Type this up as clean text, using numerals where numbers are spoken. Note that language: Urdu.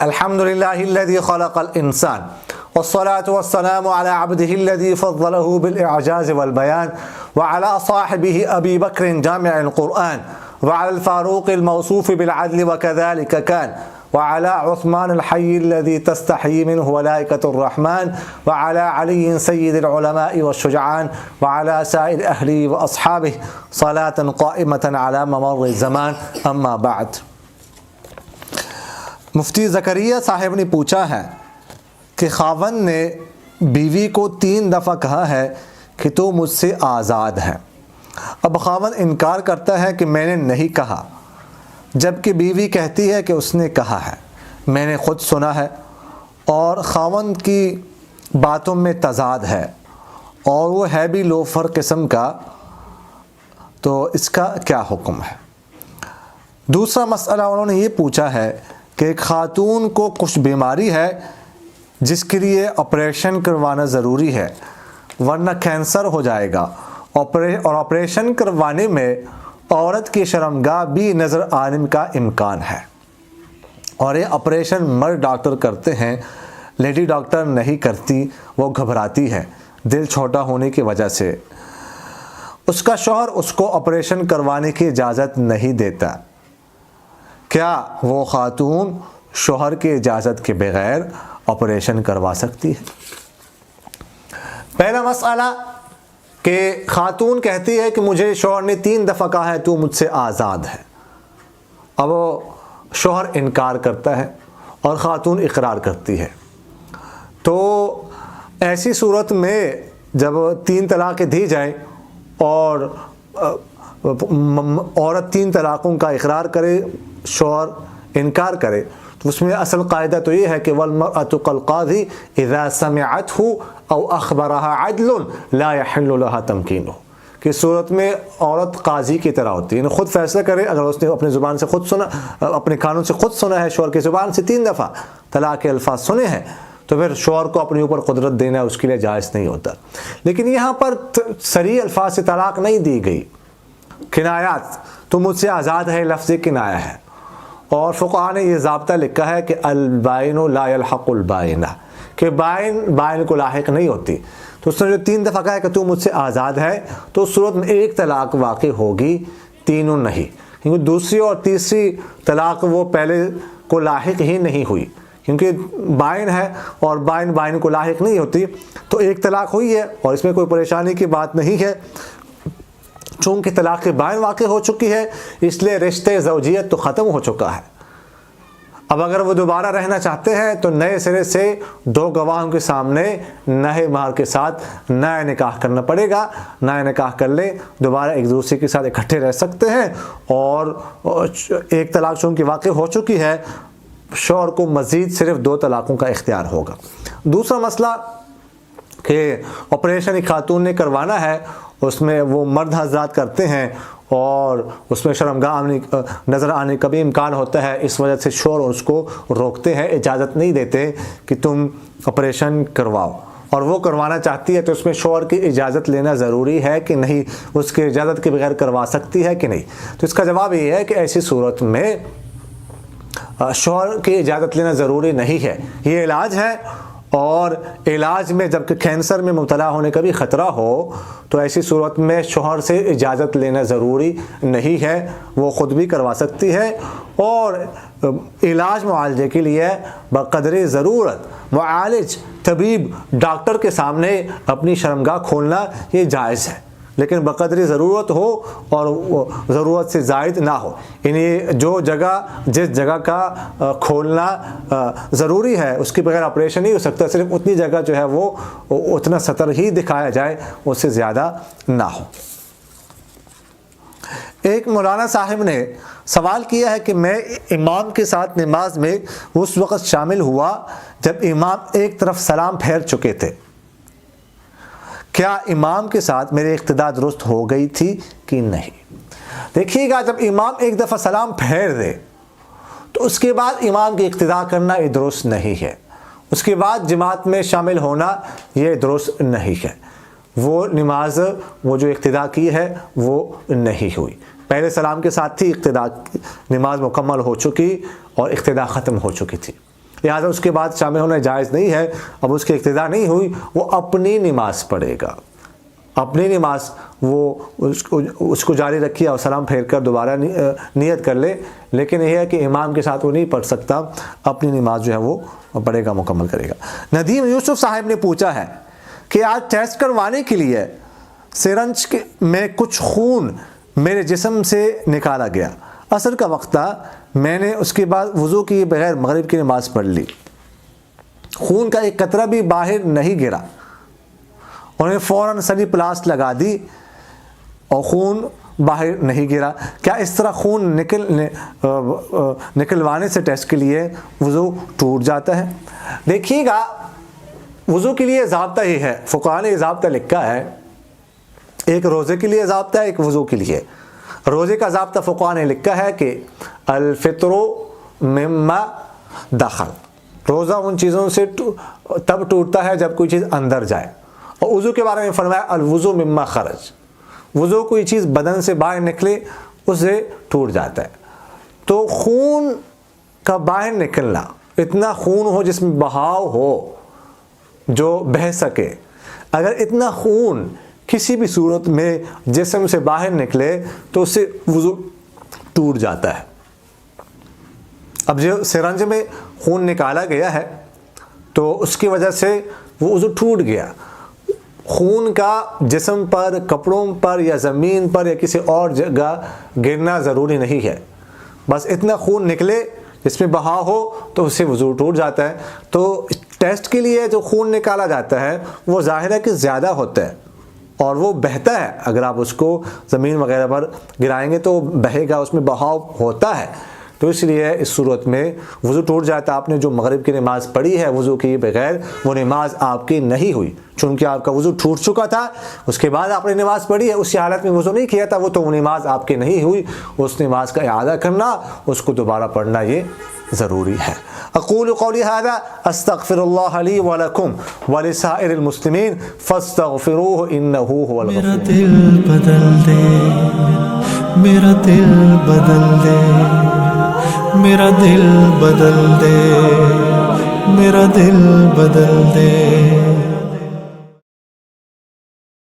الحمد لله الذي خلق الإنسان والصلاة والسلام على عبده الذي فضله بالإعجاز والبيان وعلى صاحبه أبي بكر جامع القرآن وعلى الفاروق الموصوف بالعدل وكذلك كان وعلى عثمان الحي الذي تستحيي منه ملائكة الرحمن وعلى علي سيد العلماء والشجعان وعلى سائر أهله وأصحابه صلاة قائمة على ممر الزمان أما بعد. مفتی زکریا صاحب نے پوچھا ہے کہ خاوند نے بیوی کو 3 دفعہ کہا ہے کہ تو مجھ سے آزاد ہے. اب خاوند انکار کرتا ہے کہ میں نے نہیں کہا، جبکہ بیوی کہتی ہے کہ اس نے کہا ہے، میں نے خود سنا ہے. اور خاوند کی باتوں میں تضاد ہے اور وہ ہے بھی لوفر قسم کا، تو اس کا کیا حکم ہے؟ دوسرا مسئلہ انہوں نے یہ پوچھا ہے کہ ایک خاتون کو کچھ بیماری ہے جس کے لیے آپریشن کروانا ضروری ہے ورنہ کینسر ہو جائے گا، اور آپریشن کروانے میں عورت کی شرمگاہ بھی نظر آنے کا امکان ہے، اور یہ آپریشن مرد ڈاکٹر کرتے ہیں، لیڈی ڈاکٹر نہیں کرتی، وہ گھبراتی ہے دل چھوٹا ہونے کی وجہ سے. اس کا شوہر اس کو آپریشن کروانے کی اجازت نہیں دیتا. کیا وہ خاتون شوہر کی اجازت کے بغیر آپریشن کروا سکتی ہے؟ پہلا مسئلہ کہ خاتون کہتی ہے کہ مجھے شوہر نے 3 دفعہ کہا ہے تو مجھ سے آزاد ہے. اب وہ شوہر انکار کرتا ہے اور خاتون اقرار کرتی ہے. تو ایسی صورت میں جب 3 طلاقیں دی جائیں اور عورت 3 طلاقوں کا اقرار کرے، شوہر انکار کرے، تو اس میں اصل قاعدہ تو یہ ہے کہ والمرأة كالقاضي اذا سمعته او اخبرها عدل لا يحل لها تمكينه، کہ صورت میں عورت قاضی کی طرح ہوتی ہے، یعنی خود فیصلہ کرے. اگر اس نے اپنی زبان سے خود سنا، اپنے قانون سے خود سنا ہے، شوہر کی زبان سے 3 دفعہ طلاق کے الفاظ سنے ہیں، تو پھر شوہر کو اپنے اوپر قدرت دینا اس کے لیے جائز نہیں ہوتا. لیکن یہاں پر صریح الفاظ سے طلاق نہیں دی گئی، کنایات، تو مجھ سے آزاد ہے لفظ کنایا ہے. اور فقہاء نے یہ ضابطہ لکھا ہے کہ البائن لا يلحق البائنہ، کہ بائن کو لاحق نہیں ہوتی. تو اس نے جو 3 دفعہ کہا ہے کہ تو مجھ سے آزاد ہے، تو اس صورت میں 1 طلاق واقع ہوگی، 3 نہیں، کیونکہ دوسری اور تیسری طلاق وہ پہلے کو لاحق ہی نہیں ہوئی، کیونکہ بائن ہے اور بائن کو لاحق نہیں ہوتی. تو 1 طلاق ہوئی ہے اور اس میں کوئی پریشانی کی بات نہیں ہے. چونکہ طلاق بائن واقع ہو چکی ہے، اس لیے رشتے زوجیت تو ختم ہو چکا ہے. اب اگر وہ دوبارہ رہنا چاہتے ہیں تو نئے سرے سے 2 گواہوں کے سامنے نئے مہر کے ساتھ نیا نکاح کرنا پڑے گا. نیا نکاح کر لیں، دوبارہ ایک دوسرے کے ساتھ اکٹھے رہ سکتے ہیں. اور 1 طلاق چونکہ واقع ہو چکی ہے، شوہر کو مزید صرف 2 طلاقوں کا اختیار ہوگا. دوسرا مسئلہ کہ آپریشن ایک خاتون نے کروانا ہے، اس میں وہ مرد حضرات کرتے ہیں اور اس میں شرمگاہ نظر آنے کا بھی امکان ہوتا ہے، اس وجہ سے شوہر اس کو روکتے ہیں، اجازت نہیں دیتے کہ تم آپریشن کرواؤ. اور وہ کروانا چاہتی ہے تو اس میں شوہر کی اجازت لینا ضروری ہے کہ نہیں، اس کی اجازت کے بغیر کروا سکتی ہے کہ نہیں. تو اس کا جواب یہ ہے کہ ایسی صورت میں شوہر کی اجازت لینا ضروری نہیں ہے. یہ علاج ہے، اور علاج میں جب کہ کینسر میں مبتلا ہونے کا بھی خطرہ ہو تو ایسی صورت میں شوہر سے اجازت لینا ضروری نہیں ہے، وہ خود بھی کروا سکتی ہے. اور علاج معالجے کے لیے بقدر ضرورت معالج طبیب ڈاکٹر کے سامنے اپنی شرمگاہ کھولنا یہ جائز ہے، لیکن بقدر ضرورت ہو اور ضرورت سے زائد نہ ہو. یعنی جس جگہ کا کھولنا ضروری ہے اس کے بغیر آپریشن نہیں ہو سکتا، صرف اتنی جگہ جو ہے وہ اتنا سطر ہی دکھایا جائے، اس سے زیادہ نہ ہو. ایک مولانا صاحب نے سوال کیا ہے کہ میں امام کے ساتھ نماز میں اس وقت شامل ہوا جب امام ایک طرف سلام پھیر چکے تھے، کیا امام کے ساتھ میری اقتداء درست ہو گئی تھی کہ نہیں؟ دیکھیے گا، جب امام ایک دفعہ سلام پھیر دے تو اس کے بعد امام کی اقتداء کرنا یہ درست نہیں ہے. اس کے بعد جماعت میں شامل ہونا یہ درست نہیں ہے. وہ نماز، وہ جو اقتداء کی ہے وہ نہیں ہوئی. پہلے سلام کے ساتھ تھی اقتداء، نماز مکمل ہو چکی اور اقتداء ختم ہو چکی تھی. لہٰذا اس کے بعد شامل ہونا جائز نہیں ہے. اب اس کی اقتدا نہیں ہوئی، وہ اپنی نماز پڑھے گا، اپنی نماز وہ اس کو جاری رکھیے اور سلام پھیر کر دوبارہ نیت کر لے، لیکن یہ ہے کہ امام کے ساتھ وہ نہیں پڑھ سکتا، اپنی نماز جو ہے وہ پڑھے گا، مکمل کرے گا. ندیم یوسف صاحب نے پوچھا ہے کہ آج ٹیسٹ کروانے کے لیے سرنج میں کچھ خون میرے جسم سے نکالا گیا، عصر کا وقت تھا، میں نے اس کے بعد وضو کیے بغیر مغرب کی نماز پڑھ لی، خون کا ایک قطرہ بھی باہر نہیں گرا، انہیں فوراً سلی پلاس لگا دی اور خون باہر نہیں گرا، کیا اس طرح خون نکلوانے سے ٹیسٹ کے لیے وضو ٹوٹ جاتا ہے؟ دیکھیے گا، وضو کے لیے ضابطہ ہی ہے، فقہاء نے ضابطہ لکھا ہے، ایک روزے کے لیے ضابطہ ہے، ایک وضو کے لیے. روزے کا ضابطہ فقہاء نے لکھا ہے کہ الفطر مما دخل، روزہ ان چیزوں سے تب ٹوٹتا ہے جب کوئی چیز اندر جائے. اور وضو کے بارے میں فرمایا الوضو مما خرج، وضو کوئی چیز بدن سے باہر نکلے اس سے ٹوٹ جاتا ہے. تو خون کا باہر نکلنا، اتنا خون ہو جس میں بہاؤ ہو جو بہہ سکے، اگر اتنا خون کسی بھی صورت میں جسم سے باہر نکلے تو اس سے وضو ٹوٹ جاتا ہے. اب جو سرنج میں خون نکالا گیا ہے تو اس کی وجہ سے وہ وضو ٹوٹ گیا. خون کا جسم پر، کپڑوں پر یا زمین پر یا کسی اور جگہ گرنا ضروری نہیں ہے، بس اتنا خون نکلے جس میں بہاؤ ہو تو اس سے وضو ٹوٹ جاتا ہے. تو ٹیسٹ کے لیے جو خون نکالا جاتا ہے وہ ظاہر ہے کہ زیادہ ہوتا ہے اور وہ بہتا ہے، اگر آپ اس کو زمین وغیرہ پر گرائیں گے تو بہے گا، اس میں بہاؤ ہوتا ہے. تو اس لیے اس صورت میں وضو ٹوٹ جاتا. آپ نے جو مغرب کی نماز پڑھی ہے وضو کیے بغیر، وہ نماز آپ کی نہیں ہوئی، چونکہ آپ کا وضو ٹوٹ چکا تھا، اس کے بعد آپ نے نماز پڑھی ہے، اسی حالت میں وضو نہیں کیا تھا، وہ نماز آپ کی نہیں ہوئی. اس نماز کا اعادہ کرنا، اس کو دوبارہ پڑھنا یہ ضروری ہے. اقول قولی هذا استغفر الله لي ولكم ولسائر المسلمين فاستغفروه انه هو الغفور. میرا دل بدل دے، میرا دل بدل دے، میرا دل بدل دے، میرا دل بدل دے.